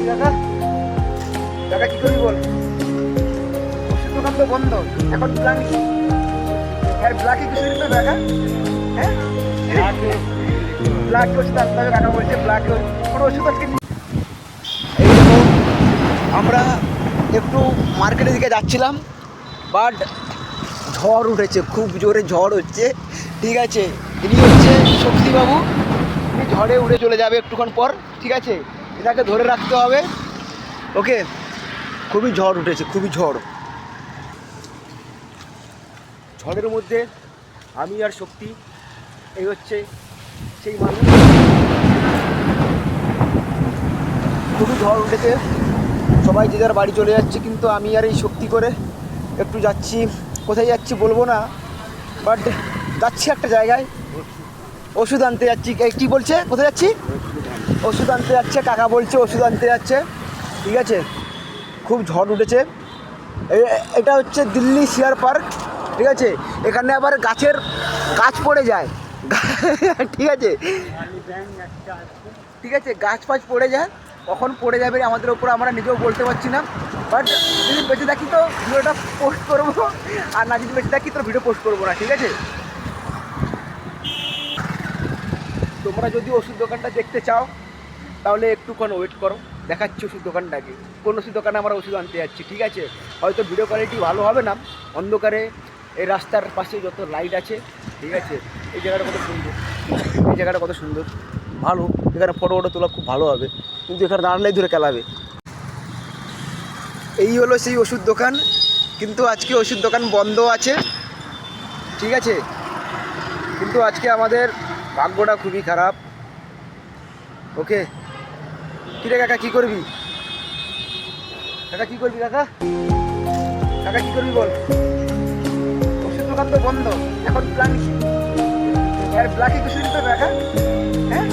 কাকা কাকা কি করবি বল? ওষুধ দোকান তো বন্ধ এখন, প্ল্যান কি? হ্যাঁ ব্ল্যাকে কিছু দিতে হবে কাকা। হ্যাঁ ব্ল্যাকে ওষুধ আনতে হবে কাকা বলছে, ব্ল্যাকে কোনো ওষুধ আজকে এই দেখো আমরা একটু মার্কেটের দিকে যাচ্ছিলাম, বাট ঝড় উঠেছে, খুব জোরে ঝড় হচ্ছে। ঠিক আছে, ইনি হচ্ছে শক্তিবাবু, ইনি ঝড়ে উড়ে চলে যাবে একটুক্ষণ পর। ঠিক আছে, এটাকে ধরে রাখতে হবে। ওকে, খুবই ঝড় উঠেছে, খুবই ঝড়। ঝড়ের মধ্যে আমি আর শক্তি, এই হচ্ছে সেই মানুষ। খুবই ঝড় উঠেছে, সবাই যে যার বাড়ি চলে যাচ্ছে, কিন্তু আমি আর এই শক্তি করে একটু যাচ্ছি। কোথায় যাচ্ছি বলবো না, বাট যাচ্ছি একটা জায়গায়, ওষুধ আনতে যাচ্ছি। কী বলছে কোথায় যাচ্ছি? ওষুধ আনতে যাচ্ছে, কাকা বলছে ওষুধ আনতে যাচ্ছে। ঠিক আছে, খুব ঝড় উঠেছে। এটা হচ্ছে দিল্লি শিয়ার পার্ক। ঠিক আছে, এখানে আবার গাছ পড়ে যায়। ঠিক আছে, ঠিক আছে, গাছ ফাছ পড়ে যায়, কখন পড়ে যাবে আমাদের ওপর আমরা নিজেও বলতে পারছি না। বাট যদি বেঁচে থাকি তো ভিডিওটা পোস্ট করবো, আর না যদি বেঁচে থাকি তো ভিডিও পোস্ট করবো না। ঠিক আছে, তোমরা যদি ওষুধ দোকানটা দেখতে চাও তাহলে একটুক্ষণ ওয়েট করো, দেখাচ্ছি ওষুধ দোকানটাকে, কোন ওষুধ দোকানে আমরা ওষুধ আনতে যাচ্ছি। ঠিক আছে, হয়তো ভিডিও কোয়ালিটি ভালো হবে না, অন্ধকারে এই রাস্তার পাশে যত লাইট আছে। ঠিক আছে, এই জায়গাটা কত সুন্দর, এই জায়গাটা কত সুন্দর, ভালো, এখানে ফটো তোলা খুব ভালো হবে, কিন্তু এখানে দাঁড়ালেই ধরে খেলাবে। এই হলো সেই ওষুধ দোকান, কিন্তু আজকে ওষুধ দোকান বন্ধ আছে। ঠিক আছে, কিন্তু আজকে আমাদের ভাগ্যটা খুবই খারাপ। ওকে, কিরে কাকা কী করবি? কাকা কী করবি? কাকা কাকা কী করবি বল? ওষুধ দোকান তো বন্ধ এখন, প্ল্যান কি? হ্যাঁ ব্ল্যাকে কিছু দিতে হবে কাকা। হ্যাঁ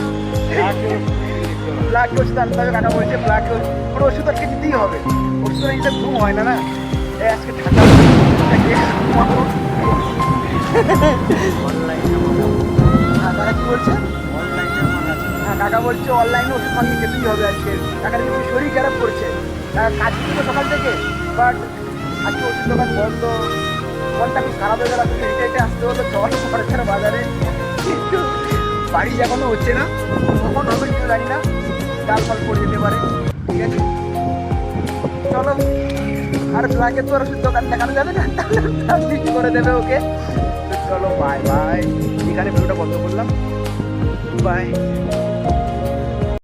ব্ল্যাকে ওষুধ আনতে হবে কাকা বলছে, ব্ল্যাকে কোনো ওষুধ আজকে দিতেই হবে। ওষুধ নিতে ঘুম হয় না, না আজকে ঠান্ডা। হ্যাঁ কাকা কী বলছে? হ্যাঁ কাকা বলছে অনলাইনে ওষুধ মানিয়ে যেতেই হবে আজকে। কাকার কিন্তু শরীর খারাপ করছে, কাজ করছে সকাল থেকে, বাট আজকে ওষুধ দোকান বন্ধ। মনটা খুব খারাপ হয়ে গেল, তুমি হেঁটে হেঁটে আসতে হলো ঝড় পড়েছে বাজারে, কিন্তু বাড়ি এখনও হচ্ছে না, কখন হবে কিছু জানি না, ডাল ফাল পড়ে যেতে পারে। ঠিক আছে, চলো, আর ব্ল্যাকে তো আর ওষুধ দোকান দেখানো যাবে না, তাহলে করে দেবে ওকে। তো চলো বাই বাই, এখানে ভিডিওটা বন্ধ করলাম, বাই।